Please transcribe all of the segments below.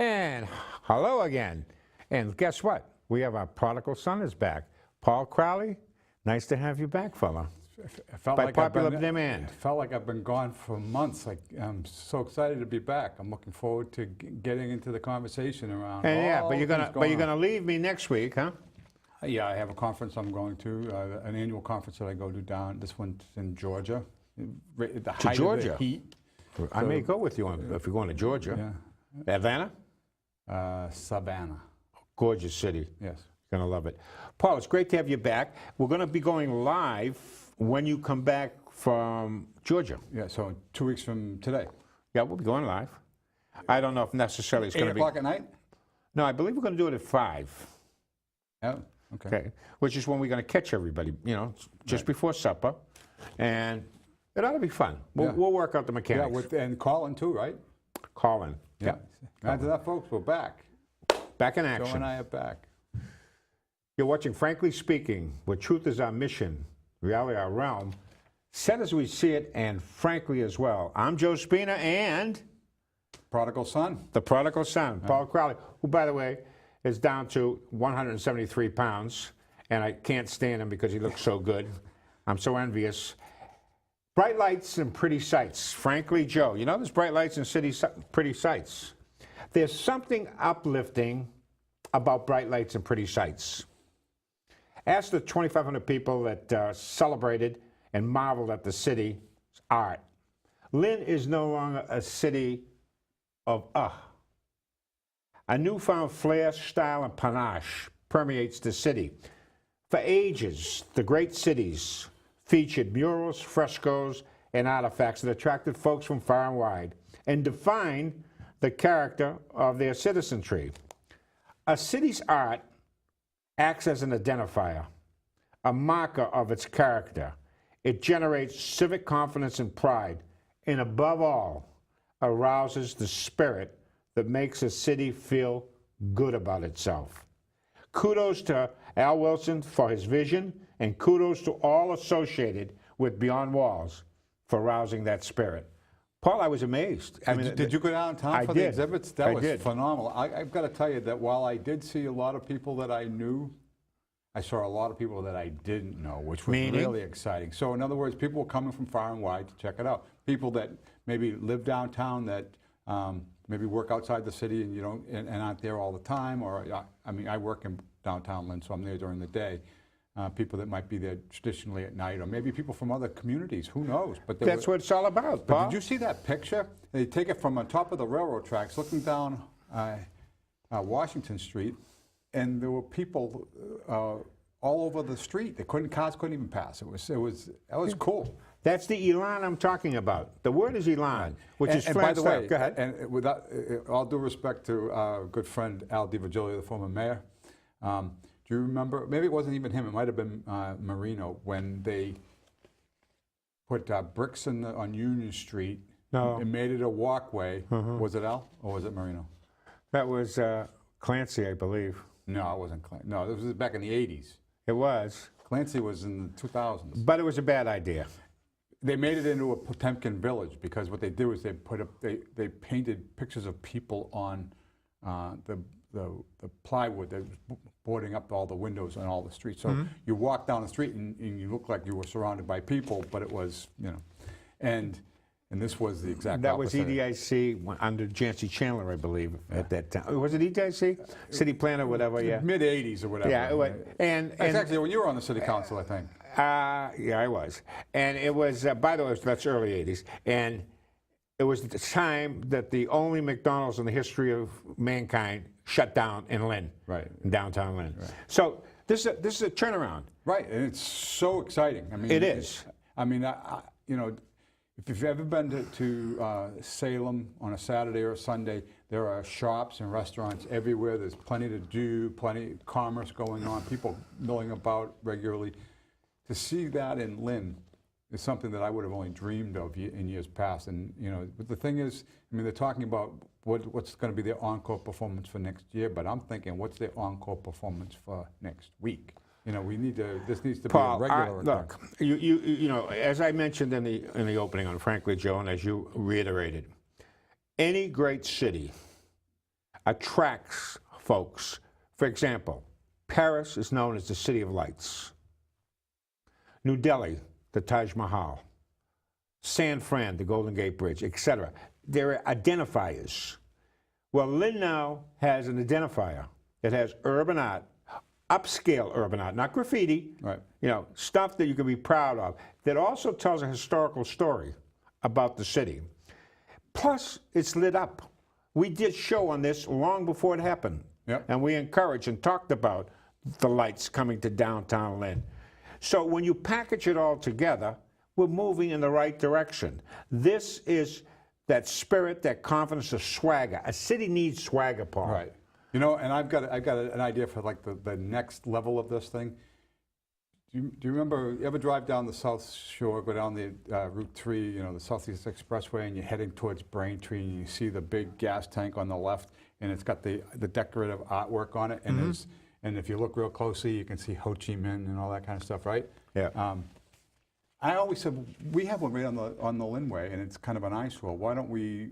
And hello again. And guess what? We have our prodigal son is back. Paul Crowley, nice to have you back, fella. It felt By like popular demand. It felt like I've been gone for months. I'm so excited to be back. I'm looking forward to getting into the conversation around. And yeah, but you're gonna on. leave me next week, huh? Yeah, I have a conference I'm going to, an annual conference that I go to down. This one's in Georgia. At the height of the heat. I may go with you if you're going to Georgia. Yeah. Atlanta? Savannah. Gorgeous city. Yes. Gonna love it. Paul, it's great to have you back. We're gonna be going live when you come back from Georgia. Yeah, so 2 weeks from today. Yeah, we'll be going live. I don't know if necessarily it's gonna be 8 o'clock at night? No, I believe we're gonna do it at 5. Oh, okay. Which is when we're gonna catch everybody, you know, just before supper. And it ought to be fun. We'll work out the mechanics. Yeah, and Colin too, right? Colin. Yeah. After that, folks, we're back. Back in action. Joe and I are back. You're watching Frankly Speaking, where truth is our mission, reality our realm, set as we see it, and frankly as well. I'm Joe Spina and Prodigal son. the prodigal son, Paul Crowley, who, by the way, is down to 173 pounds, and I can't stand him because he looks so good. I'm so envious. Bright lights and pretty sights. Frankly, Joe, you know there's bright lights and pretty sights. There's something uplifting about bright lights and pretty sights. Ask the 2,500 people that celebrated and marveled at the city's art. Lynn is no longer a city of A newfound flair, style, and panache permeates the city. For ages, the great cities featured murals, frescoes, and artifacts that attracted folks from far and wide and defined the character of their citizenry. A city's art acts as an identifier, a marker of its character. It generates civic confidence and pride, and above all, arouses the spirit that makes a city feel good about itself. Kudos to Al Wilson for his vision, and kudos to all associated with Beyond Walls for rousing that spirit. Paul, I was amazed. Did you go downtown for the exhibits? That was phenomenal. I've got to tell you that while I did see a lot of people that I knew, I saw a lot of people that I didn't know, which was really exciting. So in other words, people were coming from far and wide to check it out. People that maybe live downtown that maybe work outside the city and you don't and aren't there all the time. Or I mean, I work in downtown Lynn, so I'm there during the day. People that might be there traditionally at night, or maybe people from other communities. Who knows? But that's what it's all about, Paul. But did you see that picture? They take it from on top of the railroad tracks, looking down Washington Street, and there were people all over the street. Cars couldn't even pass. That was cool. That's the elan I'm talking about. The word is elan, which is by the way, go ahead. And without all due respect to our good friend Al DiVirgilio, the former mayor. Do you remember, maybe it wasn't even him, it might have been Marino, when they put bricks on Union Street and made it a walkway. Was it Al or was it Marino? That was Clancy, I believe. No, it wasn't Clancy. No, this was back in the 80s. It was. Clancy was in the 2000s. But it was a bad idea. They made it into a Potemkin village because what they do is they painted pictures of people on the plywood that was boarding up all the windows on all the streets. So you walk down the street and you look like you were surrounded by people, but it was, you know, and this was the exact That opposite. was EDIC under Jancy Chandler, I believe, at that time. Was it EDIC? City planner, whatever, yeah. Mid-'80s or whatever. Yeah, it was, and actually when you were on the city council, I think. Yeah, I was. And it was, by the way, that's early 80s. And it was the time that the only McDonald's in the history of mankind shut down in Lynn, in downtown Lynn. Right. So this is a turnaround. Right, and it's so exciting. I mean, it is. I mean, you know, if you've ever been to Salem on a Saturday or a Sunday, there are shops and restaurants everywhere. There's plenty to do, plenty of commerce going on, people milling about regularly. To see that in Lynn is something that I would have only dreamed of in years past. And you know, but the thing is, I mean, they're talking about what's going to be their encore performance for next year, but I'm thinking, what's their encore performance for next week? You know, this needs to Paul, be a regular. Look, you know, as I mentioned in the opening on Frankly, Joe, and as you reiterated, any great city attracts folks. For example, Paris is known as the City of Lights. New Delhi, the Taj Mahal. San Fran, the Golden Gate Bridge, etc. There are identifiers. Well, Lynn now has an identifier that has urban art, upscale urban art, not graffiti, Right. you know, stuff that you can be proud of, that also tells a historical story about the city. Plus, it's lit up. We did show on this long before it happened. Yep. And we encouraged and talked about the lights coming to downtown Lynn. So when you package it all together, we're moving in the right direction. This is that spirit, that confidence, the swagger. A city needs swagger, Paul. Right. You know, and I've got an idea for like the next level of this thing. Do you remember, you ever drive down the South Shore, go down the Route 3, you know, the Southeast Expressway, and you're heading towards Braintree, and you see the big gas tank on the left, and it's got the decorative artwork on it, and and if you look real closely, you can see Ho Chi Minh and all that kind of stuff, right? Yeah. I always said, we have one right on the Linway, and it's kind of an eyesore. Why don't we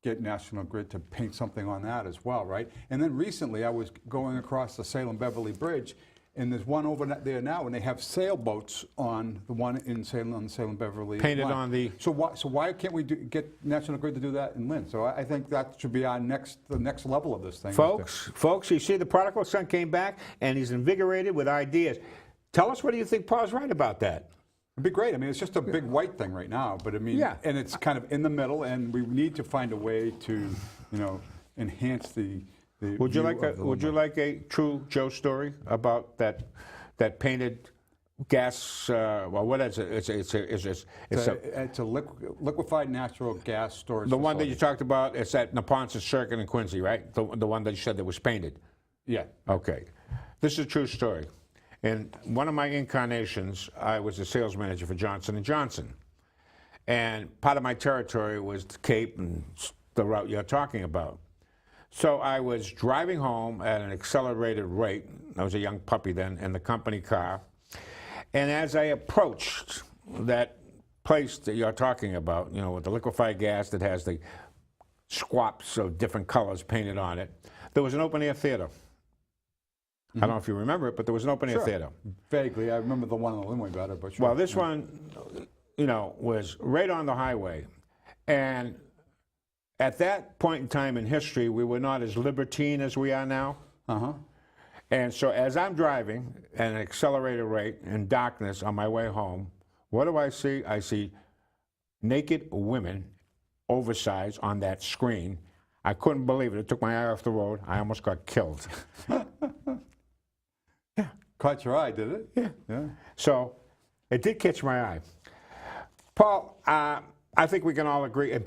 get National Grid to paint something on that as well, right? And then recently, I was going across the Salem-Beverly Bridge, and there's one over there now, and they have sailboats on the one in Salem, on the Salem-Beverly Painted line. on the... So why can't we get National Grid to do that in Lynn? So I think that should be the next level of this thing. Folks, you see the prodigal son came back, and he's invigorated with ideas. Tell us, what do you think Paul's right about that? It'd be great. I mean, it's just a big white thing right now, but I mean, Yeah. and it's kind of in the middle, and we need to find a way to, you know, enhance the Would you view like of the Linway. like a true Joe story about that painted gas? Well, what is it? It's a liquefied natural gas storage the one that you facility. talked about. It's at Neponset Circuit in Quincy, right? The one that you said that was painted. Yeah. Okay, this is a true story. In one of my incarnations, I was a sales manager for Johnson & Johnson. And part of my territory was the Cape and the route you're talking about. So I was driving home at an accelerated rate. I was a young puppy then, in the company car. And as I approached that place that you're talking about, you know, with the liquefied gas that has the squaps of different colors painted on it, there was an open-air theater. I don't know if you remember it, but there was an open-air Sure. theater. Vaguely, I remember the one on the Linway better, but sure. Well, this one, you know, was right on the highway. And at that point in time in history, we were not as libertine as we are now. Uh-huh. And so as I'm driving at an accelerated rate in darkness on my way home, what do I see? I see naked women, oversized, on that screen. I couldn't believe it. It took my eye off the road. I almost got killed. Caught your eye, did it? Yeah. Yeah. So it did catch my eye. Paul, I think we can all agree. And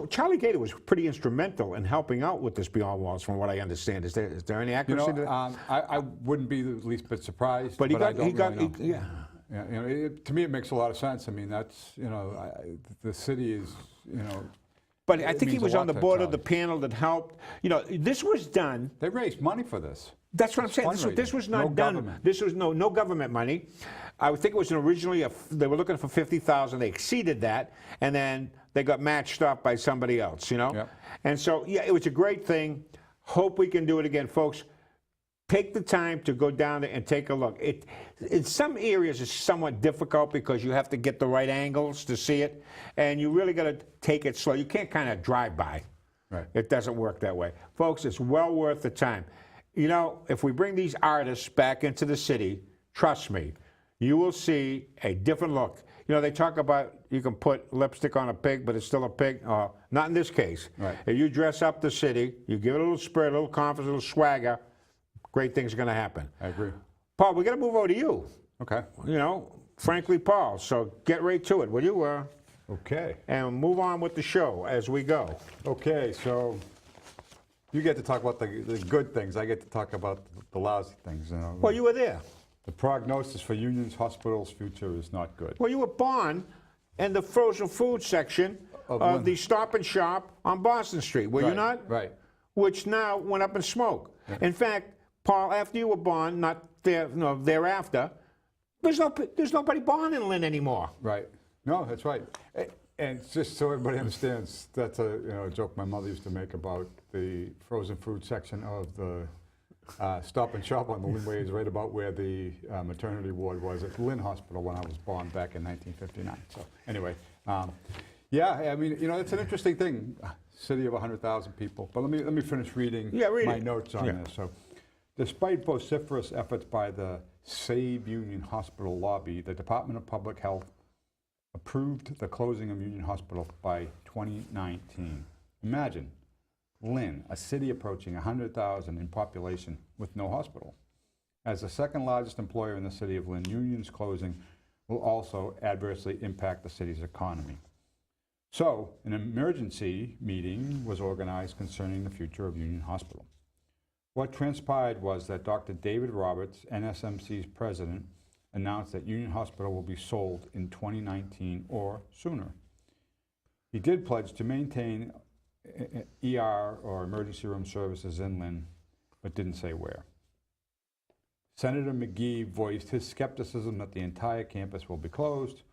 Charlie Gator was pretty instrumental in helping out with this Beyond Walls, from what I understand. Is there any You accuracy know, to that? I wouldn't be the least bit surprised, But he got, I don't really know. yeah. Yeah, you know, to me, it makes a lot of sense. I mean, that's, you know, the city is, you know, But I it think he means a was on lot the to board of Charlie. the panel that helped. You know, this was done. they raised money for this. That's what I'm saying. This was not No done. government. This was no government money. I would think it was originally they were looking for $50,000. They exceeded that, and then they got matched up by somebody else. You know, Yep. and so yeah, it was a great thing. Hope we can do it again, folks. Take the time to go down there and take a look. In some areas, it's somewhat difficult because you have to get the right angles to see it, and you really got to take it slow. You can't kind of drive by. Right. It doesn't work that way. Folks, it's well worth the time. You know, if we bring these artists back into the city, trust me, you will see a different look. You know, they talk about you can put lipstick on a pig, but it's still a pig. Not in this case. Right. If you dress up the city, you give it a little spirit, a little confidence, a little swagger, great things are going to happen. I agree. Paul, we got to move over to you. Okay. You know, frankly, Paul. So get right to it, will you? Okay. And move on with the show as we go. Okay, so you get to talk about the good things. I get to talk about the lousy things. You know. Well, you were there. The prognosis for Union's Hospital's future is not good. Well, you were born in the frozen food section of the Stop and Shop on Boston Street, were you Right, not? right. Which now went up in smoke. In fact, Paul, after you were born, not there, no, thereafter, there's nobody born in Lynn anymore. Right. No, that's right. And just so everybody understands, that's a joke my mother used to make about the frozen food section of the Stop and Shop on the Lynn Way is right about where the maternity ward was at Lynn Hospital when I was born back in 1959. So anyway, yeah, I mean, it's an interesting thing. City of 100,000 people. But let me finish reading my notes on this. So, despite vociferous efforts by the Save Union Hospital lobby, the Department of Public Health approved the closing of Union Hospital by 2019. Imagine Lynn, a city approaching 100,000 in population with no hospital. As the second largest employer in the city of Lynn, Union's closing will also adversely impact the city's economy. So, an emergency meeting was organized concerning the future of Union Hospital. What transpired was that Dr. David Roberts, NSMC's president, announced that Union Hospital will be sold in 2019 or sooner. He did pledge to maintain ER or emergency room services in Lynn, but didn't say where. Senator McGee voiced his skepticism that the entire campus will be closed,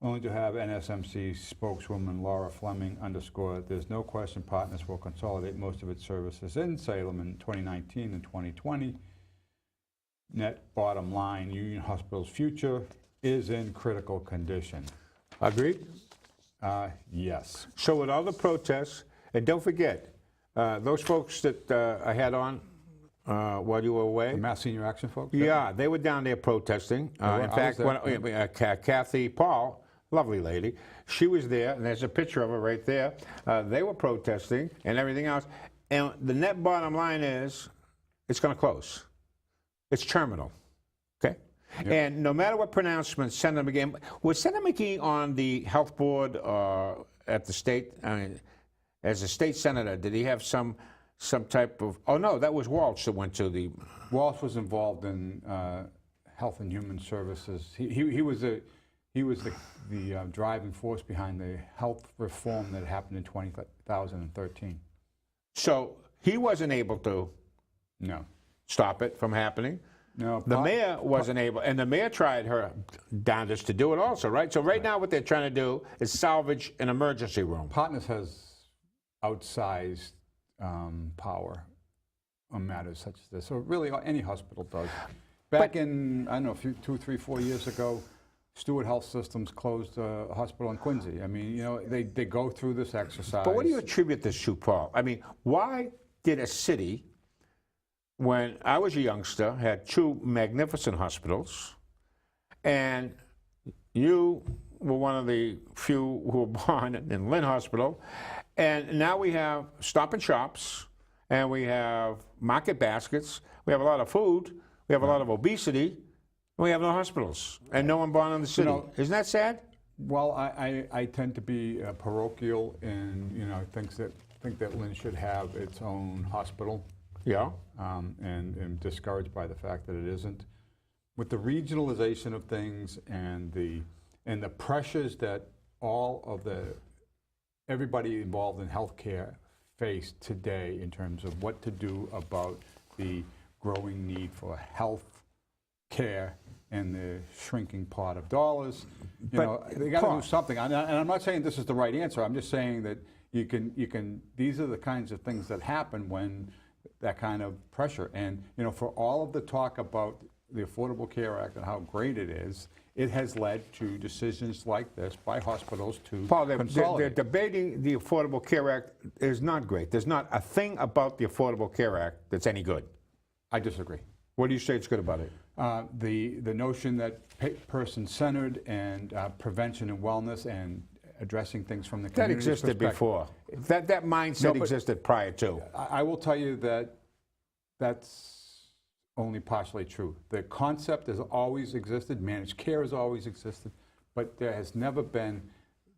only to have NSMC spokeswoman Laura Fleming underscore that there's no question Partners will consolidate most of its services in Salem in 2019 and 2020. Net bottom line, Union Hospital's future is in critical condition. Agreed? Yes. So with all the protests, and don't forget, those folks that I had on while you were away. The Mass Senior Action folks? Yeah, they were down there protesting. In fact, Cathy Paul, lovely lady, she was there, and there's a picture of her right there. They were protesting and everything else. And the net bottom line is, it's going to close. It's terminal, okay? Yep. And no matter what pronouncements Senator McGee, was Senator McGee on the health board at the state? I mean, as a state senator, did he have some type of? Oh no, that was Walsh that went to the. Walsh was involved in Health and Human Services. He was the driving force behind the health reform that happened in 2013. So he wasn't able to. No. Stop it from happening. No. The mayor wasn't able, and the mayor tried her darndest to do it also, right? So right now what they're trying to do is salvage an emergency room. Partners has outsized power on matters such as this. So really any hospital does. Back in, I don't know, 2, 3, 4 years ago, Stewart Health Systems closed a hospital in Quincy. I mean, they go through this exercise. But what do you attribute this to, Paul? I mean, why did a city, when I was a youngster, had 2 magnificent hospitals, and you were one of the few who were born in Lynn Hospital, and now we have Stop and Shops, and we have market baskets, we have a lot of food, we have a lot of obesity, and we have no hospitals, and no one born in the city. Isn't that sad? Well, I tend to be parochial and, think that Lynn should have its own hospital. Yeah. And discouraged by the fact that it isn't. With the regionalization of things and the pressures that everybody involved in healthcare face today in terms of what to do about the growing need for health care and the shrinking pot of dollars, they got to do something. And I'm not saying this is the right answer. I'm just saying that you can. These are the kinds of things that happen when that kind of pressure. And, for all of the talk about the Affordable Care Act and how great it is, it has led to decisions like this by hospitals to consolidate. They're debating the Affordable Care Act is not great. There's not a thing about the Affordable Care Act that's any good. I disagree. What do you say is good about it? The notion that person-centered and prevention and wellness and addressing things from the community that existed before. That mindset existed prior to. I will tell you that that's only partially true. The concept has always existed. Managed care has always existed, but there has never been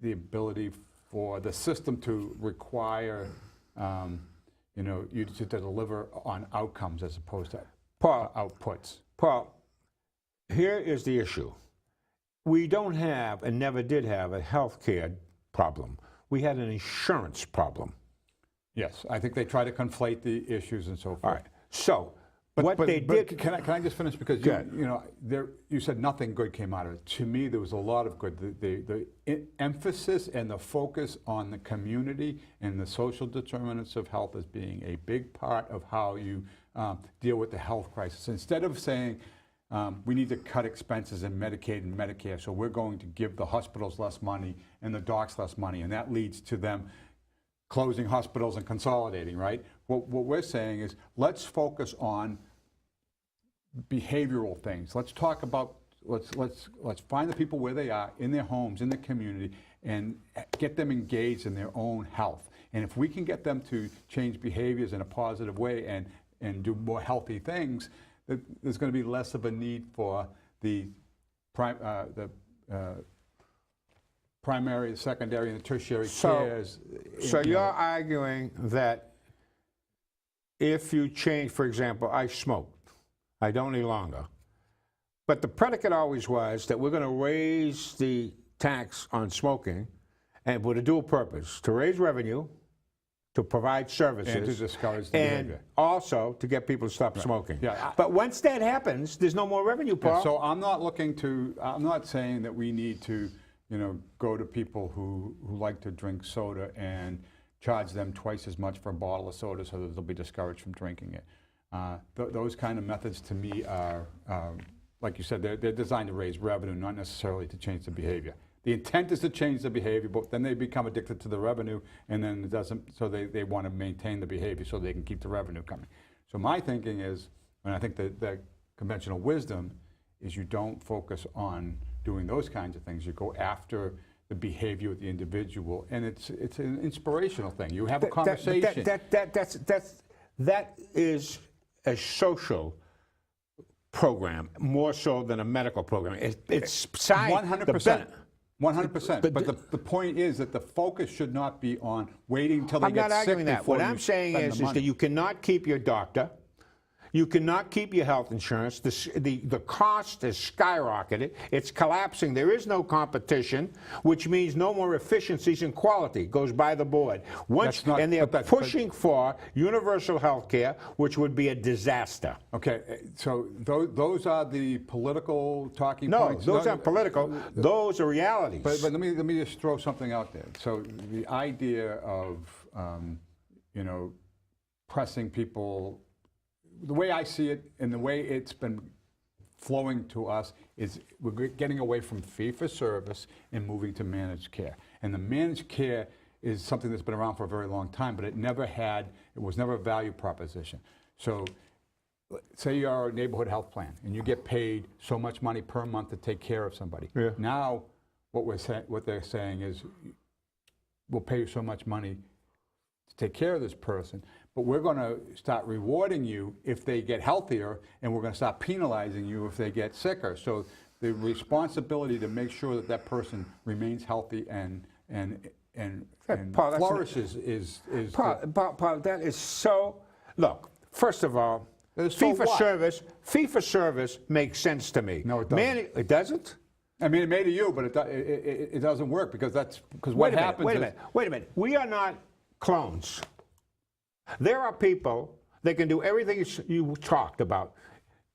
the ability for the system to require, you to deliver on outcomes as opposed to outputs. Paul, here is the issue. We don't have and never did have a health care problem. We had an insurance problem. Yes, I think they try to conflate the issues and so forth. All right. So what they did. Can I just finish? Because you said nothing good came out of it. To me, there was a lot of good. The emphasis and the focus on the community and the social determinants of health as being a big part of how you deal with the health crisis. Instead of saying we need to cut expenses in Medicaid and Medicare, so we're going to give the hospitals less money and the docs less money, and that leads to them closing hospitals and consolidating, right? What we're saying is let's focus on behavioral things. Let's talk about, let's find the people where they are, in their homes, in the community, and get them engaged in their own health. And if we can get them to change behaviors in a positive way and do more healthy things, there's going to be less of a need for the primary, secondary, and the tertiary cares. So you're arguing that if you change, for example, I smoked. I don't any longer. But the predicate always was that we're going to raise the tax on smoking and with a dual purpose, to raise revenue, to provide services, and to discourage the and behavior. Also to get people to stop smoking. Yeah, but once that happens, there's no more revenue, Paul. Yeah, so I'm not saying that we need to, go to people who like to drink soda and charge them twice as much for a bottle of soda so that they'll be discouraged from drinking it. Those kind of methods to me are, like you said, they're designed to raise revenue, not necessarily to change the behavior. The intent is to change the behavior, but then they become addicted to the revenue, and then it doesn't, so they want to maintain the behavior so they can keep the revenue coming. So my thinking is, and I think that the conventional wisdom is you don't focus on doing those kinds of things. You go after the behavior of the individual, and it's an inspirational thing. You have a conversation. That is a social program more so than a medical program. It's 100%. 100%. But the point is that the focus should not be on waiting until they get sick. I'm not arguing that. What I'm saying is that you cannot keep your doctor. You cannot keep your health insurance. The cost has skyrocketed. It's collapsing. There is no competition, which means no more efficiencies and quality. Goes by the board. And they're pushing for universal health care, which would be a disaster. Okay, so those are the political talking points? No, those aren't political. Those are realities. But let me just throw something out there. So the idea of, pressing people, the way I see it and the way it's been flowing to us is we're getting away from fee-for-service and moving to managed care. And the managed care is something that's been around for a very long time, but it was never a value proposition. So say you're a neighborhood health plan and you get paid so much money per month to take care of somebody. Yeah. Now what they're saying is we'll pay you so much money to take care of this person, but we're going to start rewarding you if they get healthier, and we're going to start penalizing you if they get sicker. So the responsibility to make sure that that person remains healthy and Paul, flourishes is Paul, that is so. Look, first of all, fee for service makes sense to me. No, it doesn't. It doesn't. I mean, it may to you, but it doesn't work because what happens. Wait a minute. We are not clones. There are people that can do everything you talked about,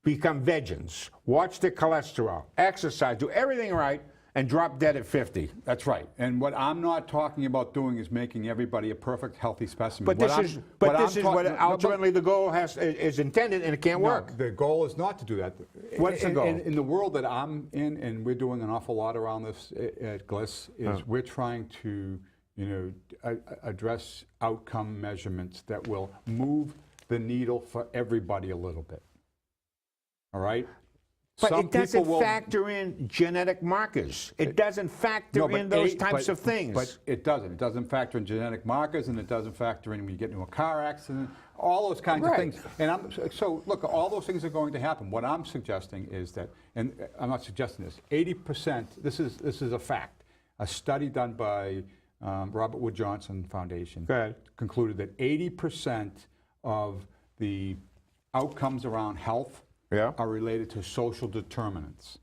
become vegans, watch their cholesterol, exercise, do everything right, and drop dead at 50. That's right. And what I'm not talking about doing is making everybody a perfect, healthy specimen. But this is what ultimately the goal is intended, and it can't work. The goal is not to do that. What's the goal? In the world that I'm in, and we're doing an awful lot around this at GLIS, is we're trying to address outcome measurements that will move the needle for everybody a little bit. All right? But it doesn't factor in genetic markers. It doesn't factor in those types of things. But it doesn't. It doesn't factor in genetic markers, and it doesn't factor in when you get into a car accident, all those kinds of things. And so look, all those things are going to happen. What I'm suggesting is that, and I'm not suggesting this, 80%, this is a fact. A study done by Robert Wood Johnson Foundation concluded that 80% of the outcomes around health are related to social determinants.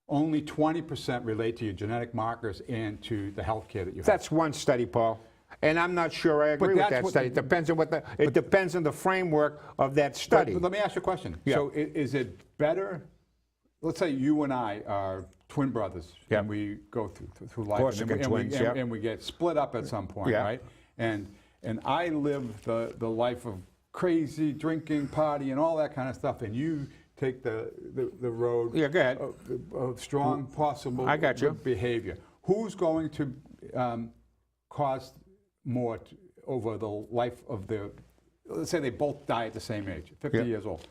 Only 20% relate to your genetic markers and to the health care that you have. That's one study, Paul. And I'm not sure I agree with that's that what study. It depends on it depends on the framework of that study. But let me ask you a question. Yeah. So is it better, let's say you and I are twin brothers, Yeah. and we go through life, Corsican twins, yeah. and we get split up at some point, Yeah. right? And I live the life of crazy drinking, party, and all that kind of stuff, and you take the road Yeah, go ahead. of strong possible I got you. behavior. Who's going to cost more over the life of their, let's say they both die at the same age, 50 Yeah. years old.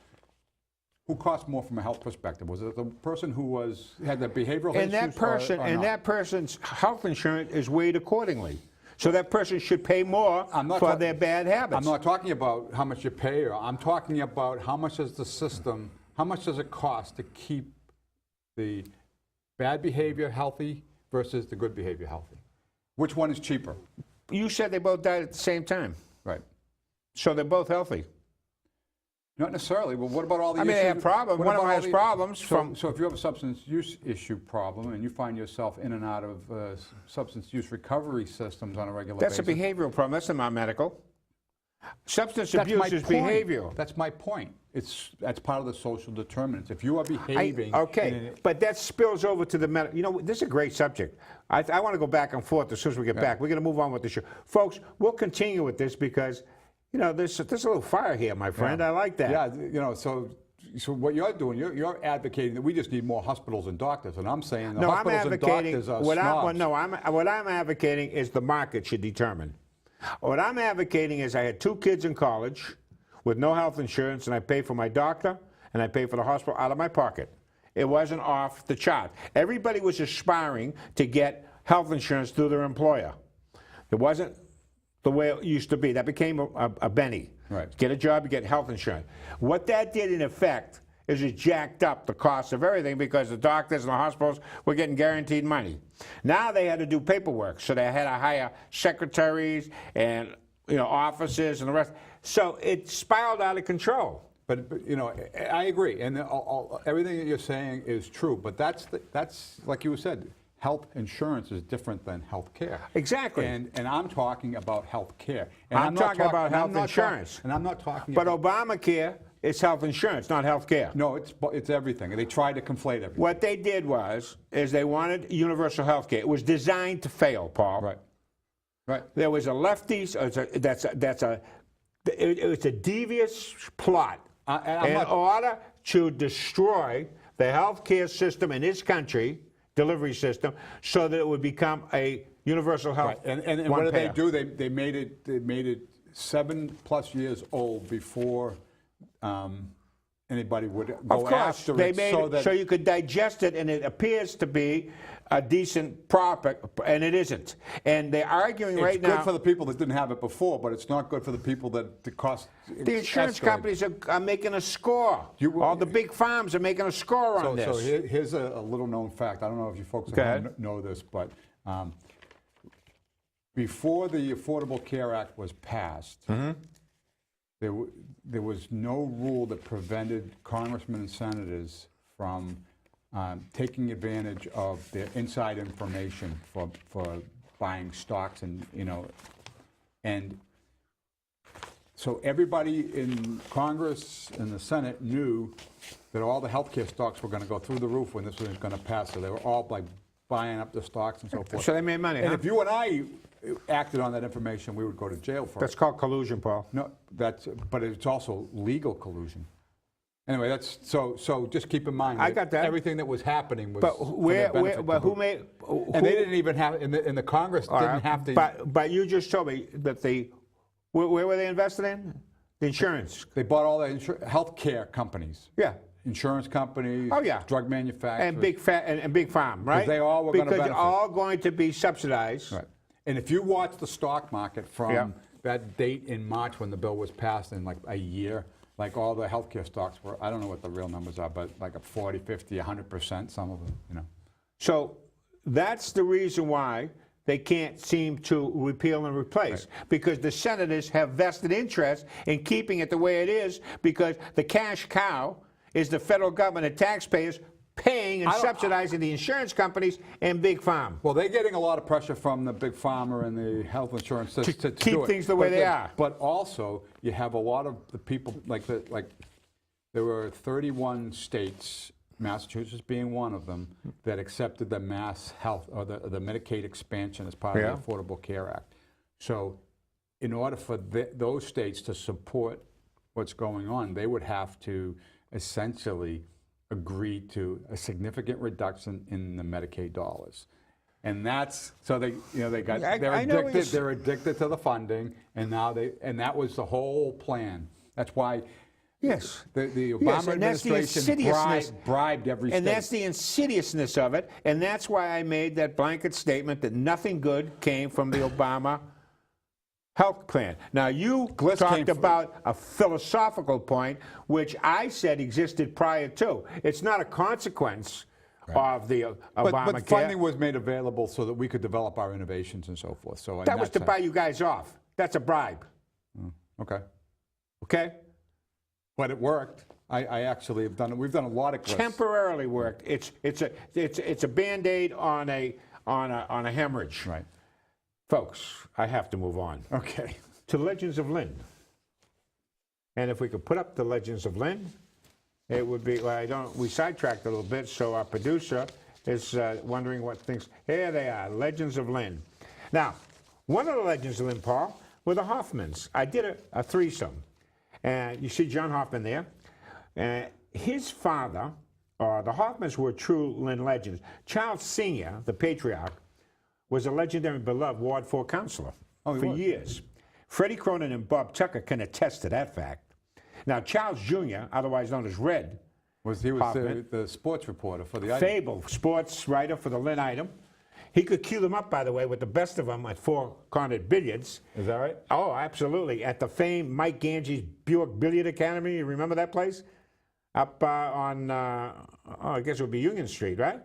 Who cost more from a health perspective? Was it the person who had the behavioral And issues? or not? that person's health insurance is weighed accordingly. So that person should pay more for their bad habits. I'm not talking about how much you pay, or I'm talking about how much does the system, how much does it cost to keep the bad behavior healthy versus the good behavior healthy? Which one is cheaper? You said they both died at the same time. Right. So they're both healthy. Not necessarily, but what about all the I mean, issues? they have problems. what One of about them all has problems So, from... so if you have a substance use issue problem and you find yourself in and out of substance use recovery systems on a regular That's basis. a behavioral problem. That's not medical. Substance That's abuse my is point. behavioral. That's my point. That's part of the social determinants. If you are behaving... Okay, but that spills over to the medical. You know, this is a great subject. I want to go back and forth as soon as we get back. We're going to move on with the show. Folks, we'll continue with this because, you know, there's a little fire here, my friend. I like that. Yeah, you know, so what you're doing, you're advocating that we just need more hospitals and doctors, and I'm saying the hospitals and doctors are snobs. What I'm advocating is the market should determine. What I'm advocating is I had 2 kids in college with no health insurance, and I pay for my doctor and I pay for the hospital out of my pocket. It wasn't off the chart. Everybody was aspiring to get health insurance through their employer. It wasn't the way it used to be. That became a Benny. Right. Get a job, you get health insurance. What that did in effect is it jacked up the cost of everything because the doctors and the hospitals were getting guaranteed money. Now they had to do paperwork, so they had to hire secretaries and offices and the rest. So it spiraled out of control. But you know, I agree, and everything that you're saying is true. But that's like you said, health insurance is different than health care. Exactly. And I'm talking about health care. And I'm talking about health insurance. And I'm not talking But about... Obamacare is health insurance, not health care. No, it's everything. They tried to conflate everything. What they did is they wanted universal health care. It was designed to fail, Paul. Right. Right. There was a lefties. It's a devious plot in order to destroy the health care system in this country, delivery system, so that it would become a universal health. Right. And what did they do? They made it 7+ years old before anybody would go after it. They made it so you could digest it, and it appears to be a decent profit, and it isn't. And they're arguing right now. It's good for the people that didn't have it before, but it's not good for the people that the cost. The insurance companies are making a score. All the big farms are making a score on this. So here's a little known fact. I don't know if you folks know this, but before the Affordable Care Act was passed, there was no rule that prevented congressmen and senators from taking advantage of their inside information for buying stocks, and so everybody in Congress and the Senate knew that all the healthcare stocks were going to go through the roof when this was going to pass. So they were all like buying up the stocks and so forth. So they made money. And if you and I acted on that information, we would go to jail for it. That's called collusion, Paul. No, but it's also legal collusion. Anyway, that's so. Just keep in mind. I got that. Everything that was happening was. But who and made? they didn't even have in the Congress didn't have to. But you just told me that where were they invested in? The insurance. They bought all the health care companies. Yeah. Insurance companies. Oh yeah. Drug manufacturers. And big farm, right? They all were going to benefit. Because they're all going to be subsidized. Right. And if you watch the stock market from that date in March when the bill was passed in like a year. Like all the healthcare stocks were, I don't know what the real numbers are, but like a 40, 50, 100%, some of them, So that's the reason why they can't seem to repeal and replace, because the senators have vested interest in keeping it the way it is, because the cash cow is the federal government and taxpayers paying and subsidizing the insurance companies and Big Farm. Well, they're getting a lot of pressure from the big pharma and the health insurance to keep do it. things the way they are. But also, you have a lot of the people, like there were 31 states, Massachusetts being one of them, that accepted the mass health or the Medicaid expansion as part of the Affordable Care Act. So in order for those states to support what's going on, they would have to essentially agree to a significant reduction in the Medicaid dollars. And that's, so they're addicted to the funding, and now that was the whole plan. That's why Yes. the Obama administration bribed every state. And that's the insidiousness of it, and that's why I made that blanket statement that nothing good came from the Obama health plan. Now, you talked about a philosophical point, which I said existed prior to. It's not a consequence of the Obamacare. But funding was made available so that we could develop our innovations and so forth. So that was to buy you guys off. That's a bribe. Okay. Okay? But it worked. I actually have done it. We've done a lot of clips. Temporarily worked. It's a Band-Aid on a hemorrhage. Right. Folks, I have to move on. Okay. To Legends of Lynn. And if we could put up the Legends of Lynn, it would be, well, we sidetracked a little bit, so our producer is wondering what things, here they are, Legends of Lynn. Now, one of the Legends of Lynn, Paul, were the Hoffmans. I did a threesome. And you see John Hoffman there. His father, the Hoffmans were true Lynn legends. Charles Sr., the patriarch, was a legendary and beloved Ward 4 councilor for years. Freddie Cronin and Bob Tucker can attest to that fact. Now, Charles Jr., otherwise known as Red, he was the sports reporter for the item. Fable, sports writer for the Lynn item. He could cue them up, by the way, with the best of them at four-cornered billiards. Is that right? Oh, absolutely. At the famed Mike Gange's Buick Billiard Academy. You remember that place? Up on, I guess it would be Union Street, right?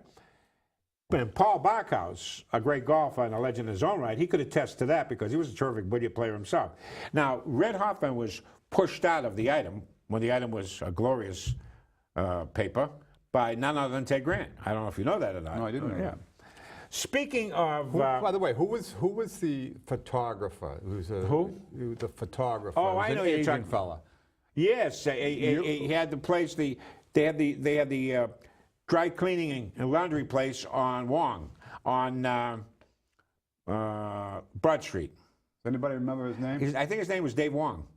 And Paul Barkhouse, a great golfer and a legend in his own right, he could attest to that because he was a terrific billiard player himself. Now, Red Hoffman was pushed out of the item when the item was a glorious paper by none other than Ted Grant. I don't know if you know that or not. No, I didn't know that. Speaking of... by the way, who was the photographer? Who? The photographer. Oh, I know you're talking fella. Yes, he had the place. They had the dry cleaning and laundry place on Wong, on Broad Street. Does anybody remember his name? I think his name was Dave Wong.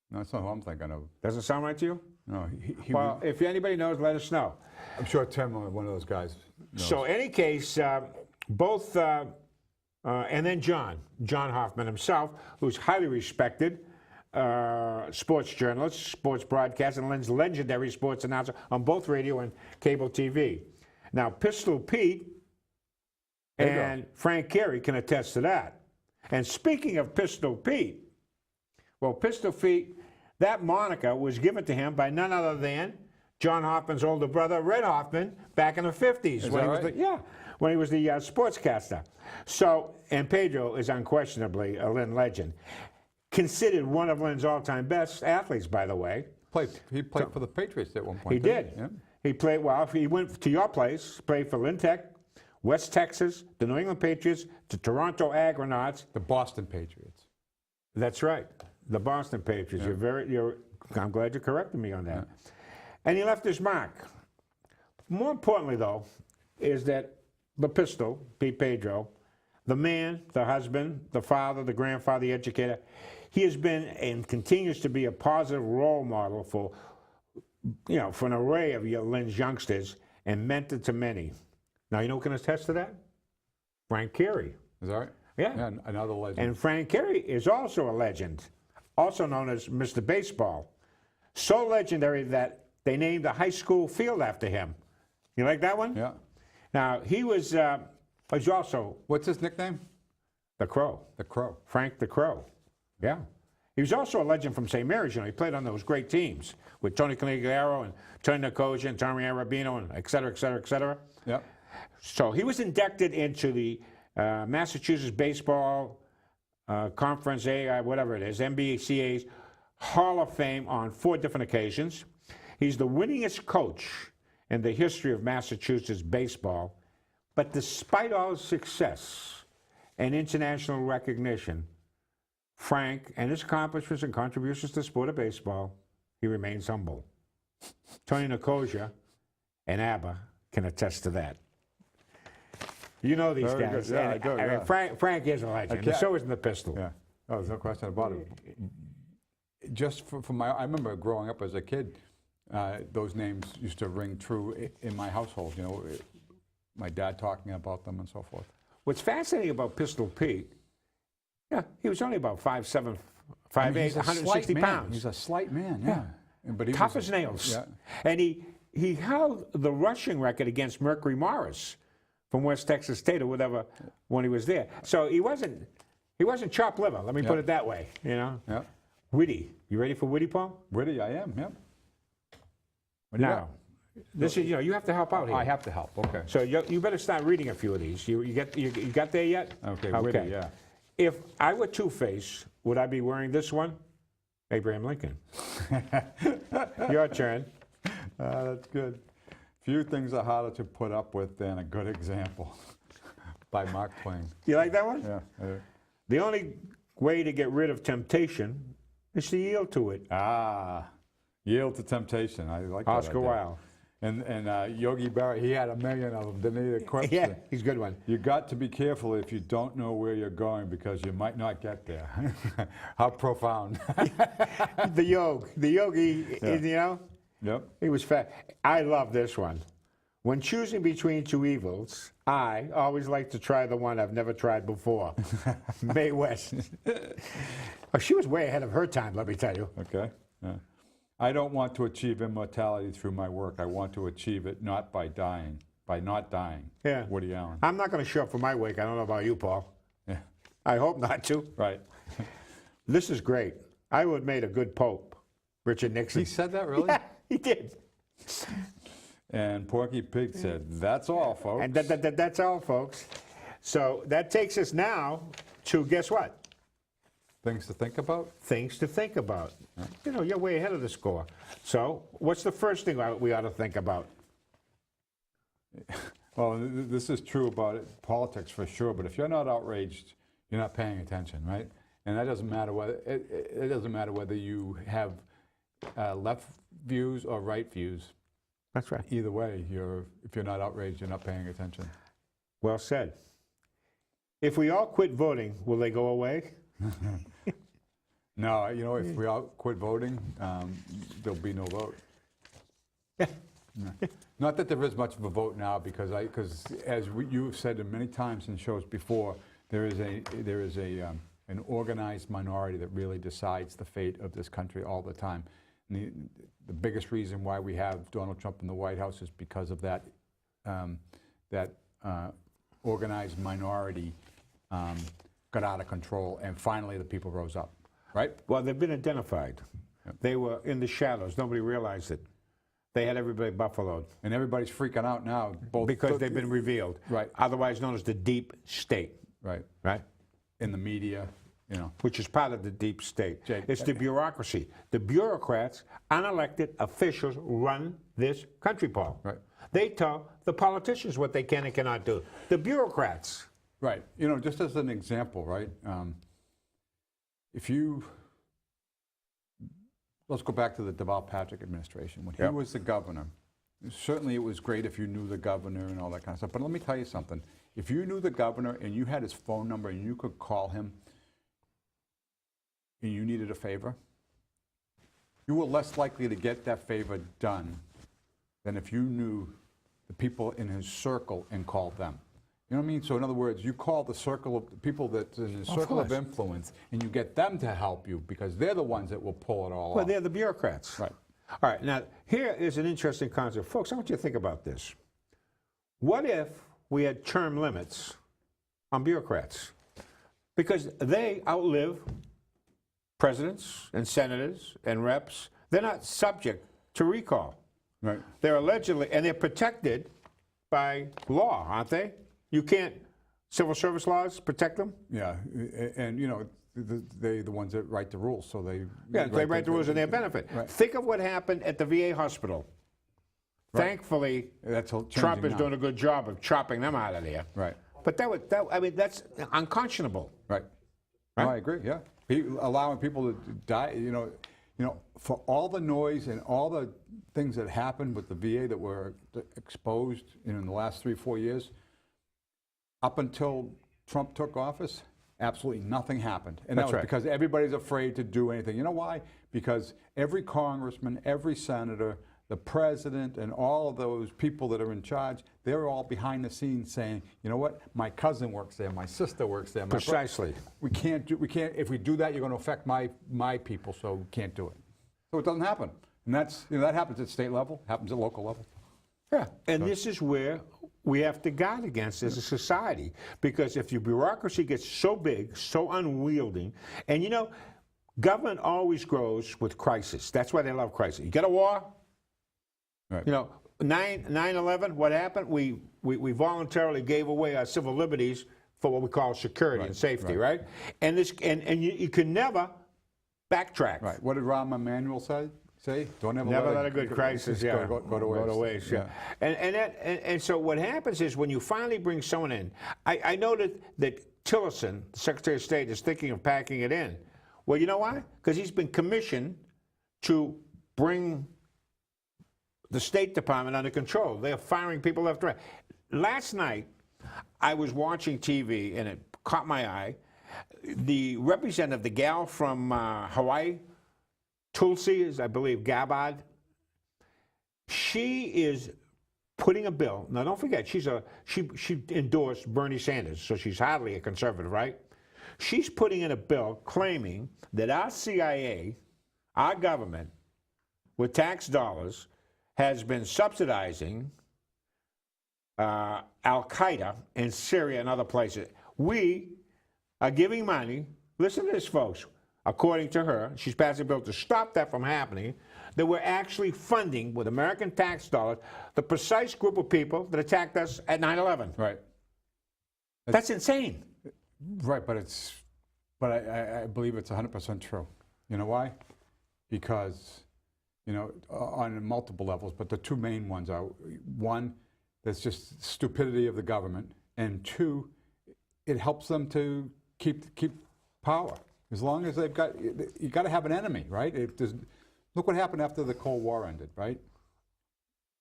No, that's not who I'm thinking of. Doesn't sound right to you? No. Well, if anybody knows, let us know. I'm sure Tim, one of those guys, knows. So, any case, both, and then John Hoffman himself, who's highly respected sports journalist, sports broadcaster, and Lynn's legendary sports announcer on both radio and cable TV. Now, Pistol Pete and Frank Carey can attest to that. And speaking of Pistol Pete, well, Pistol Pete, that moniker was given to him by none other than John Hoffman's older brother, Red Hoffman, back in the 50s. When he was the sportscaster. So, and Pedro is unquestionably a Lynn legend. Considered one of Lynn's all-time best athletes, by the way. He played for the Patriots at one point. He did. Yeah. He played, well, he went to your place, played for Lynn Tech, West Texas, the New England Patriots, the Toronto Agronauts. The Boston Patriots. That's right. The Boston Patriots. Yeah. I'm glad you corrected me on that. Yeah. And he left his mark. More importantly, though, is that the pistol, Pete Pedro, the man, the husband, the father, the grandfather, the educator, he has been and continues to be a positive role model for an array of Lynn's youngsters and mentor to many. Now, you know who can attest to that? Frank Carey. Is that right? Yeah. Another legend. And Frank Carey is also a legend, also known as Mr. Baseball. So legendary that they named a high school field after him. You like that one? Yeah. Now, he was also... What's his nickname? The Crow. The Crow. Frank the Crow. Yeah. He was also a legend from St. Mary's. He played on those great teams with Tony Conigliaro and Tony Nicosia and Tommy Arabino and et cetera, et cetera, et cetera. Yeah. So he was inducted into the Massachusetts Baseball Conference, whatever it is, MBCA's Hall of Fame on 4 different occasions. He's the winningest coach in the history of Massachusetts baseball. But despite all his success and international recognition, Frank and his accomplishments and contributions to the sport of baseball, he remains humble. Tony Nicosia and ABBA can attest to that. You know these Very guys. good. Yeah, And, I do, I mean, yeah. Frank is a legend, and so is the Pistol. Yeah. Oh, there's no question about it. Just for I remember growing up as a kid, those names used to ring true in my household. You know, my dad talking about them and so forth. What's fascinating about Pistol Pete, yeah, he was only about 5'7", 5'8", I mean, he's a 160 slight man. pounds. He's a slight man, yeah. But he Tough was as nails. Yeah. And he held the rushing record against Mercury Morris from West Texas State or whatever when he was there. So he wasn't chopped liver, let me put it that way, you know. Yeah. Witty. You ready for Witty, Paul? Witty, I am, yep. What do you Now, this is, you have to help out here. I have to help, okay. So you better start reading a few of these. You got there yet? Okay, Witty, yeah. If I were Two-Face, would I be wearing this one? Abraham Lincoln. Your turn. That's good. Few things are harder to put up with than a good example. By Mark Twain. You like that one? Yeah. The only way to get rid of temptation is to yield to it. Yield to temptation. I like that. Oscar idea. Wilde. And Yogi Berra, he had a million of them, didn't he? The quips? Yeah, he's a good one. You got to be careful if you don't know where you're going because you might not get there. How profound. The yogi, you know? Yep. He was fat. I love this one. When choosing between two evils, I always like to try the one I've never tried before. Mae West. Oh, she was way ahead of her time, let me tell you. Okay. Yeah. I don't want to achieve immortality through my work. I want to achieve it not by not dying. Yeah. Woody Allen. I'm not going to show up for my wake. I don't know about you, Paul. Yeah. I hope not to. Right. This is great. I would have made a good pope, Richard Nixon. He said that, really? Yeah, he did. And Porky Pig said, that's all, folks. And that's all, folks. So that takes us now to, guess what? Things to think about? Things to think about. You know, you're way ahead of the score. So what's the first thing we ought to think about? Well, this is true about politics for sure, but if you're not outraged, you're not paying attention, right? And that doesn't matter whether, it doesn't matter whether you have left views or right views. That's right. Either way, if you're not outraged, you're not paying attention. Well said. If we all quit voting, will they go away? No, you know, if we all quit voting, there'll be no vote. No. Not that there is much of a vote now, because as you've said many times in shows before, there is an organized minority that really decides the fate of this country all the time. And the biggest reason why we have Donald Trump in the White House is because of that organized minority got out of control, and finally the people rose up, right? Well, they've been identified. Yep. They were in the shadows. Nobody realized it. They had everybody buffaloed. And everybody's freaking out now. Because they've been revealed. Right. Otherwise known as the deep state. Right. Right? In the media, you know. Which is part of the deep state. Jake, it's the bureaucracy. The bureaucrats, unelected officials, run this country, Paul. Right. They tell the politicians what they can and cannot do. The bureaucrats. Right. You know, just as an example, right? Let's go back to the Deval Patrick administration. When he was the governor, certainly it was great if you knew the governor and all that kind of stuff. But let me tell you something. If you knew the governor and you had his phone number and you could call him and you needed a favor, you were less likely to get that favor done than if you knew the people in his circle and called them. You know what I mean? So in other words, you call the circle of people that's in the circle of influence, and you get them to help you because they're the ones that will pull it all off. Well, they're the bureaucrats. Right. All right, now here is an interesting concept. Folks, I want you to think about this. What if we had term limits on bureaucrats? Because they outlive presidents and senators and reps. They're not subject to recall. Right. They're allegedly, and they're protected by law, aren't they? You can't, civil service laws protect them? Yeah, and you know, they're the ones that write the rules, so they... Yeah, they write the rules in their benefit. Right. Think of what happened at the VA hospital. Thankfully, That's Trump is now. doing a good job of chopping them out of there. Right. But I mean, that's unconscionable. Right. Right? No, I agree. Yeah. Allowing people to die. For all the noise and all the things that happened with the VA that were exposed in the last 3-4 years, up until Trump took office, absolutely nothing happened. And That's that was right. because everybody's afraid to do anything. You know why? Because every congressman, every senator, the president, and all of those people that are in charge, they're all behind the scenes saying, you know what, my cousin works there, my sister works there. Precisely. We can't, if we do that, you're going to affect my people, so we can't do it. So it doesn't happen. And that happens at state level, happens at local level. Yeah, and this is where we have to guard against as a society, because if your bureaucracy gets so big, so unwieldy, and government always grows with crisis. That's why they love crisis. You get a war, Right. 9/11, what happened? We voluntarily gave away our civil liberties for what we call security and safety, right? And you can never backtrack. Right. What did Rahm Emanuel say? Don't ever Never let a good crisis go to waste. Yeah. And so what happens is when you finally bring someone in, I know that Tillerson, the Secretary of State, is thinking of packing it in. Well, you know why? Because he's been commissioned to bring the State Department under control. They're firing people left and right. Last night, I was watching TV, and it caught my eye. The representative, the gal from Hawaii, Tulsi is, I believe, Gabbard. She is putting a bill. Now, don't forget, she endorsed Bernie Sanders, so she's hardly a conservative, right? She's putting in a bill claiming that our CIA, our government, with tax dollars, has been subsidizing Al-Qaeda in Syria and other places. We are giving money. Listen to this, folks. According to her, she's passing a bill to stop that from happening, that we're actually funding, with American tax dollars, the precise group of people that attacked us at 9/11. Right. That's insane. Right, but I believe it's 100% true. You know why? Because, on multiple levels, but the two main ones are, one, there's just stupidity of the government, and two, it helps them to keep power. As long as you got to have an enemy, right? Look what happened after the Cold War ended, right?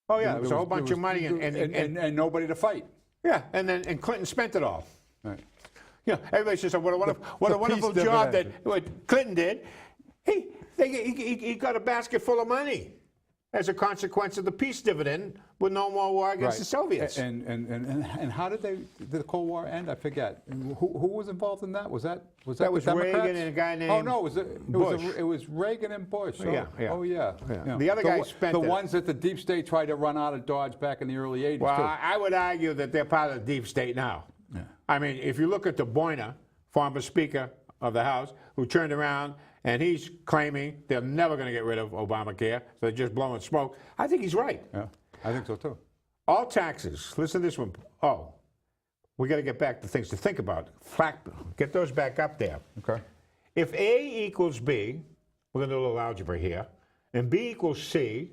Oh yeah, there was a whole bunch of money and nobody to fight. Yeah, and Clinton spent it all. Right. Everybody says, what a wonderful job that what Clinton did. He got a basket full of money as a consequence of the peace dividend with no more war against the Soviets. And how did the Cold War end? I forget. Who was involved in that? Was that was the Democrats? Reagan and a guy named it was Reagan and Bush. Oh yeah. The other guy spent the ones that the deep state tried to run out of Dodge back in the early 80s. Well, too. I would argue that they're part of the deep state now. Yeah. I mean, if you look at the Boyner, former Speaker of the House, who turned around and he's claiming they're never going to get rid of Obamacare, so they're just blowing smoke. I think he's right. Yeah, I think so too. All taxes, listen to this one. Oh, we got to get back to things to think about. Fractal, get those back up there. Okay. If A equals B, we're going to do a little algebra here, and B equals C,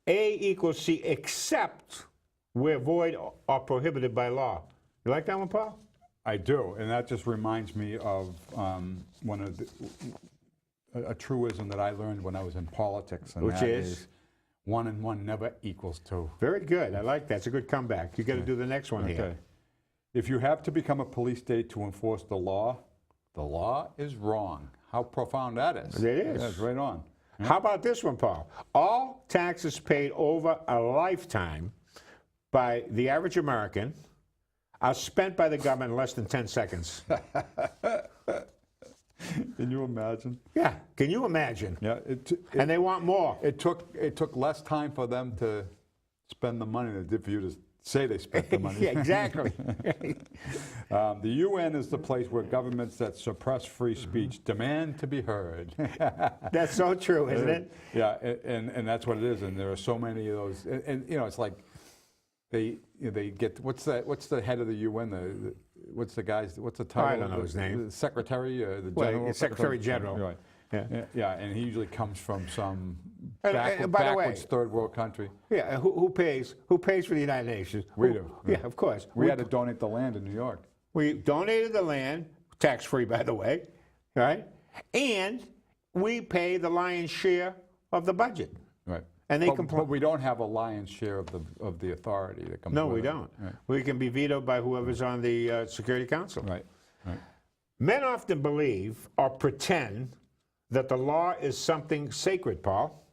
A equals C except where void or prohibited by law. You like that one, Paul? I do, and that just reminds me of a truism that I learned when I was in politics, and which that is 1 and 1 never equals 2. Very good. I like that. It's a good comeback. You got to do the next one here. If you have to become a police state to enforce the law is wrong. How profound that is. It is. That's right on. Yeah. How about this one, Paul? All taxes paid over a lifetime by the average American are spent by the government in less than 10 seconds. Can you imagine? Yeah, can you imagine? Yeah, and they want more. It took less time for them to spend the money than it did for you to say they spent the money. Yeah, exactly. The UN is the place where governments that suppress free speech demand to be heard. That's so true, isn't it? Yeah, and that's what it is. And there are so many of those. And it's like they get what's the head of the UN? What's the title? I don't know his name. The secretary, the well, general. Secretary General. Right. Yeah, and he usually comes from some by the way, backwards third world country. Yeah, who pays? Who pays for the United Nations? We do. Yeah, of course. We had to donate the land in New York. We donated the land, tax-free, by the way, right? And we pay the lion's share of the budget. Right. And they But we don't have a lion's share of the authority that comes. No, with we it. don't. Right. We can be vetoed by whoever's on the Security Council. Right. Right. Men often believe or pretend that the law is something sacred, Paul,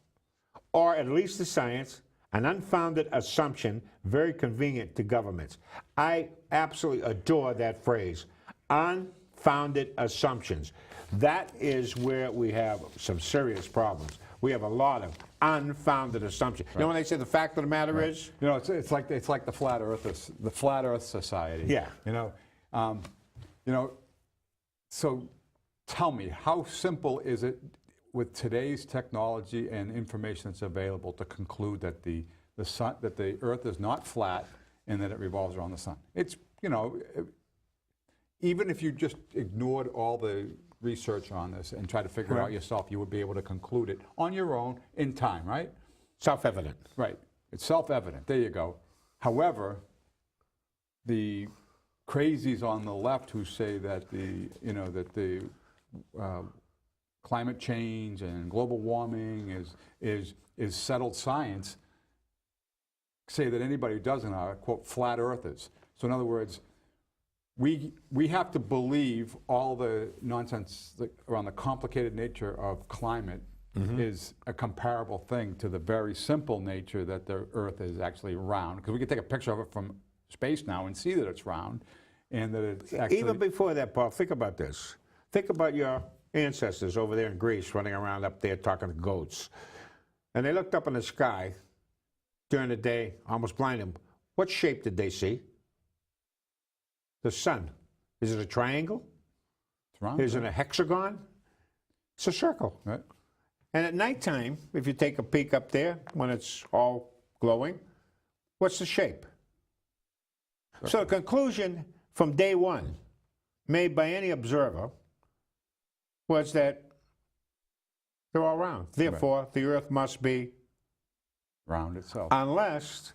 or at least the science, an unfounded assumption very convenient to governments. I absolutely adore that phrase, unfounded assumptions. That is where we have some serious problems. We have a lot of unfounded assumptions. You know when they say the fact of the matter is? You know, it's like the flat Earth Society. Yeah. You know. So, tell me, how simple is it with today's technology and information that's available to conclude that the Earth is not flat and that it revolves around the sun? It's, you know, even if you just ignored all the research on this and tried to figure it out yourself, you would be able to conclude it on your own in time, right? Self-evident. Right. It's self-evident. There you go. However, the crazies on the left who say that the climate change and global warming is settled science say that anybody who doesn't are, quote, flat earthers. So in other words, we have to believe all the nonsense around the complicated nature of climate is a comparable thing to the very simple nature that the Earth is actually round. Because we can take a picture of it from space now and see that it's round, and that it's actually... Even before that, Paul, think about this. Think about your ancestors over there in Greece running around up there talking to goats. And they looked up in the sky during the day, almost blinded them. What shape did they see? The sun. Is it a triangle? It's round. Is it a hexagon? It's a circle. Right. And at nighttime, if you take a peek up there, when it's all glowing, what's the shape? So the conclusion from day one, made by any observer, was that they're all round. Therefore, the Earth must be Round itself. unless,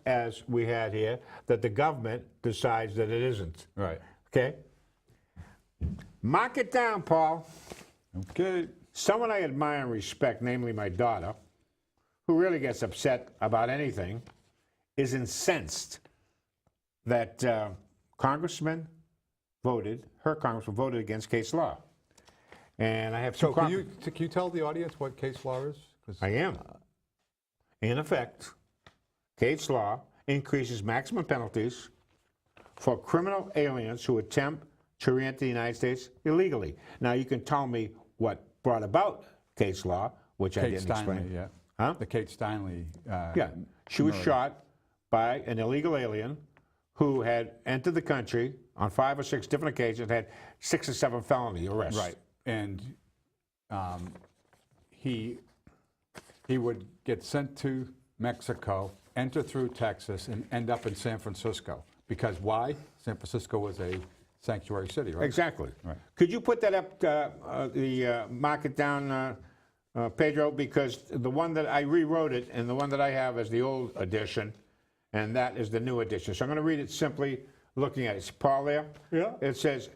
as we had here, that the government decides that it isn't. Right. Okay? Mark it down, Paul. Okay. Someone I admire and respect, namely my daughter, who really gets upset about anything, is incensed that her congressman voted against case law. And I have two So can you tell the audience what case law is? I am. In effect, case law increases maximum penalties for criminal aliens who attempt to re-enter the United States illegally. Now, you can tell me what brought about case law, which I didn't explain. Yeah. Huh? The Kate Steinle. Yeah, she was shot by an illegal alien who had entered the country on 5 or 6 different occasions, had 6 or 7 felony arrests. Right. And he would get sent to Mexico, enter through Texas, and end up in San Francisco. Because why? San Francisco was a sanctuary city, right? Exactly. Right. Could you put that up, mark it down, Pedro? Because the one that I rewrote it, and the one that I have is the old edition, and that is the new edition. So I'm going to read it simply looking at it. Is Paul there? Yeah. It says,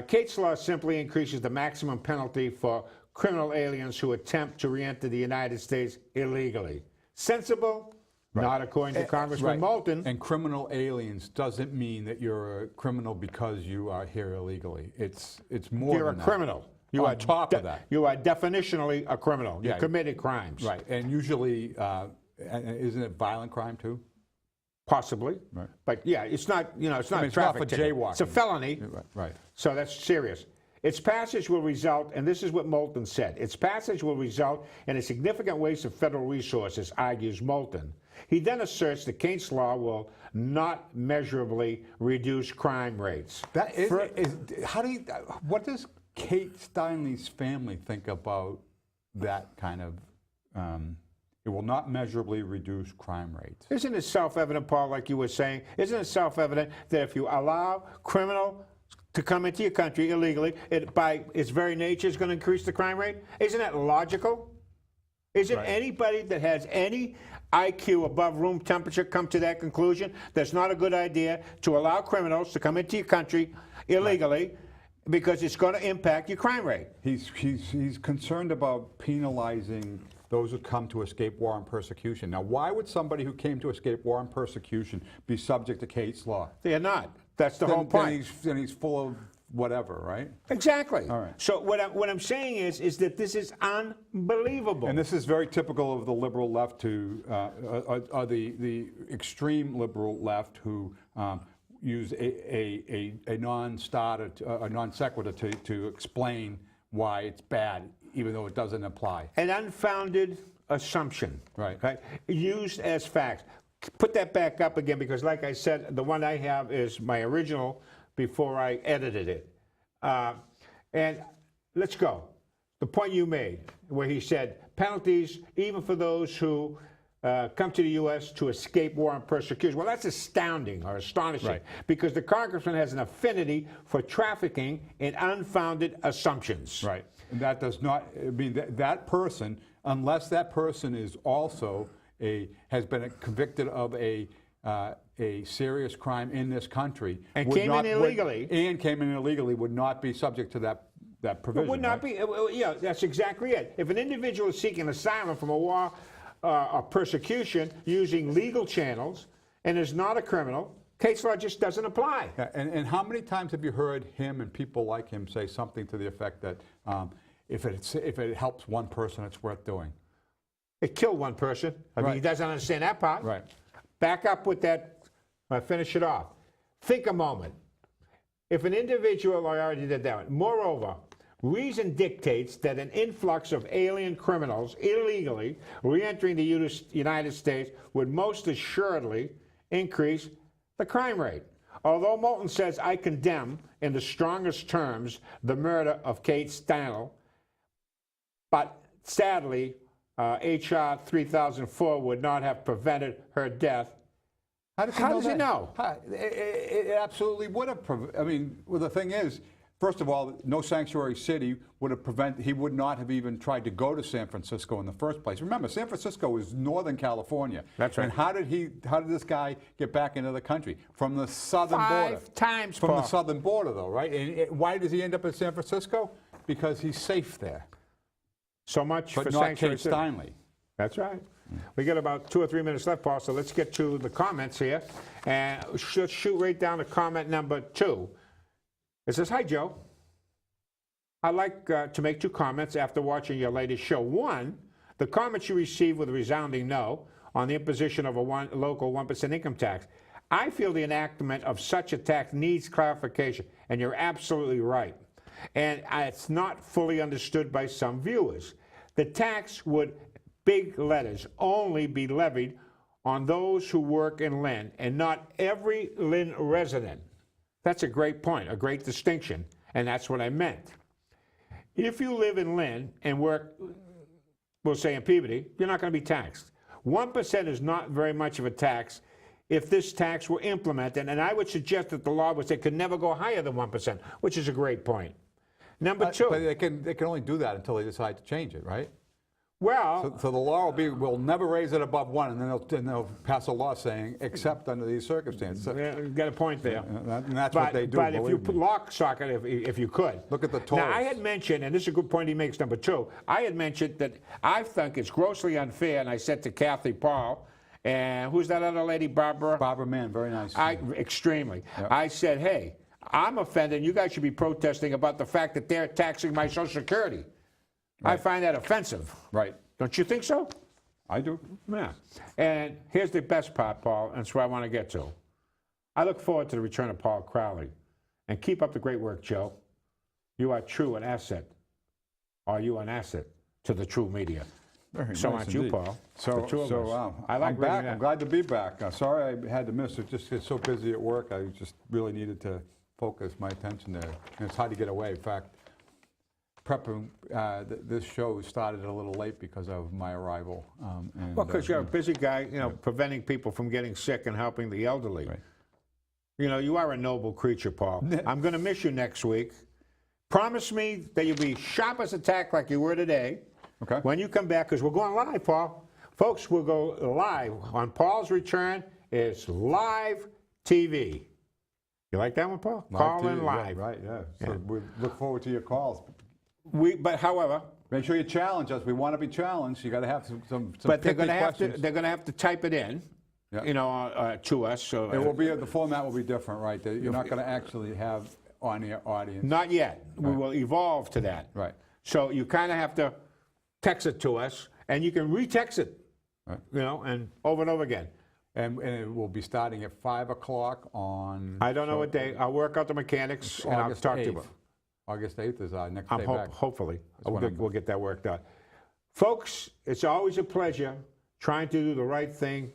Kate's law simply increases the maximum penalty for criminal aliens who attempt to re-enter the United States illegally. Sensible? Right. Not according to Congressman Moulton. And criminal aliens doesn't mean that you're a criminal because you are here illegally. It's more You're than a that. criminal. You On are top of that. You are definitionally a criminal. You Yeah. committed crimes. Right. And usually, isn't it violent crime too? Possibly. Right. But yeah, it's not, it's not it's not traffic for ticket. jaywalking. It's a felony. Right. So that's serious. Its passage will result, and this is what Moulton said, its passage will result in a significant waste of federal resources, argues Moulton. He then asserts that Kate's law will not measurably reduce crime rates. That is, what does Kate Steinle's family think about that kind of, it will not measurably reduce crime rates? Isn't it self-evident, Paul, like you were saying? Isn't it self-evident that if you allow criminal to come into your country illegally, it by its very nature is going to increase the crime rate? Isn't that logical? Isn't Right. anybody that has any IQ above room temperature come to that conclusion? That's not a good idea to allow criminals to come into your country illegally because it's going to impact your crime rate. He's concerned about penalizing those who come to escape war and persecution. Now, why would somebody who came to escape war and persecution be subject to Kate's law? They're not. That's the whole point. Then he's full of whatever, right? Exactly. All right. So what I'm saying is that this is unbelievable. And this is very typical of the liberal left to, or the extreme liberal left who use a non-starter, a non sequitur to explain why it's bad, even though it doesn't apply. An unfounded assumption. Right. Used as fact. Put that back up again because, like I said, the one I have is my original before I edited it. And let's go. The point you made, where he said penalties even for those who come to the U.S. to escape war and persecution. Well, that's astounding or astonishing Right. because the congressman has an affinity for trafficking in unfounded assumptions. Right. And that does not, I mean, that person, unless that person is also has been convicted of a serious crime in this country. And came in illegally. Would not be subject to that provision. It would not right? be. Yeah, that's exactly it. If an individual is seeking asylum from a war or persecution using legal channels and is not a criminal, case law just doesn't apply. Yeah, and how many times have you heard him and people like him say something to the effect that if it helps one person, it's worth doing? It killed one person. I mean, he doesn't understand that part. Right. Back up with that. I'll finish it off. Think a moment. If an individual, I already did that one. Moreover, reason dictates that an influx of alien criminals illegally re-entering the United States would most assuredly increase the crime rate. Although Moulton says, I condemn in the strongest terms the murder of Kate Stanley, but sadly, H.R. 3004 would not have prevented her death. How does he know? It absolutely would have. I mean, well, the thing is, first of all, no sanctuary city would have prevented. He would not have even tried to go to San Francisco in the first place. Remember, San Francisco is Northern California. That's right. And how did this guy get back into the country from the southern border? 5 times, from Paul. the southern border, though, right? And why does he end up in San Francisco? Because he's safe there. So much But for not sanctuary Kate city. Stanley. That's right. We got about 2 or 3 minutes left, Paul, so let's get to the comments here. And let's shoot right down to comment number 2. It says, hi, Joe. I'd like to make 2 comments after watching your latest show. 1, the comments you received with a resounding no on the imposition of a local 1% income tax. I feel the enactment of such a tax needs clarification, and you're absolutely right. And it's not fully understood by some viewers. The tax would, big letters, only be levied on those who work in Lynn and not every Lynn resident. That's a great point, a great distinction, and that's what I meant. If you live in Lynn and work, we'll say in Peabody, you're not going to be taxed. 1% is not very much of a tax if this tax were implemented, and I would suggest that the law would say it could never go higher than 1%, which is a great point. Number 2. But they can only do that until they decide to change it, right? Well, So the law will never raise it above 1, and then they'll pass a law saying, except under these circumstances. yeah, you got a point there. And that's what they do. But if you believe me. lock socket, if you could. Look at the Now, I tolls. had mentioned, and this is a good point he makes, number 2, I had mentioned that I think it's grossly unfair, and I said to Cathy Paul, and who's that other lady, Barbara? Barbara Mann, very nice. Extremely. Yep. I said, hey, I'm offended, and you guys should be protesting about the fact that they're taxing my Social Security. I find that offensive. Right. Don't you think so? I do. Yeah. And here's the best part, Paul, and that's where I want to get to. I look forward to the return of Paul Crowley. And keep up the great work, Joe. You are true an asset. Are you an asset to the true media? Very So nice aren't you, indeed. Paul? So, The two of us. I like I'm bringing back. that. I'm glad to be back. Sorry I had to miss it. Just get so busy at work. I just really needed to focus my attention there. And it's hard to get away. In fact, prepping this show started a little late because of my arrival. Well, because you're a busy guy, preventing people from getting sick and helping the elderly. Right. You are a noble creature, Paul. I'm going to miss you next week. Promise me that you'll be sharp as a tack like you were today. Okay. When you come back, because we're going live, Paul. Folks, we'll go live on Paul's return. It's live TV. You like that one, Paul? Call in TV, live. Yeah, right, yeah. So we look forward to your calls. But however, Make sure you challenge us. We want to be challenged. You got to have some but they're pithy going to have to questions. they're going to have to type it in, Yeah. you know, to us. So It will be, the format will be different, right? You're not going to actually have on-air audience. not yet. We will evolve to that. Right. So you kind of have to text it to us, and you can retext it, Right. you know, and over again. And it will be starting at 5 o'clock on... I don't know what day. I'll work out the mechanics, and I'll August talk to you 8th. about. August 8th is our next I'm day back. hopefully when I'm- we'll get that worked out. Folks, it's always a pleasure trying to do the right thing.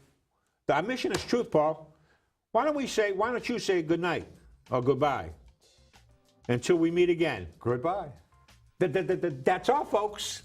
Our mission is truth, Paul. Why don't you say good night or goodbye until we meet again? Goodbye. That's all, folks.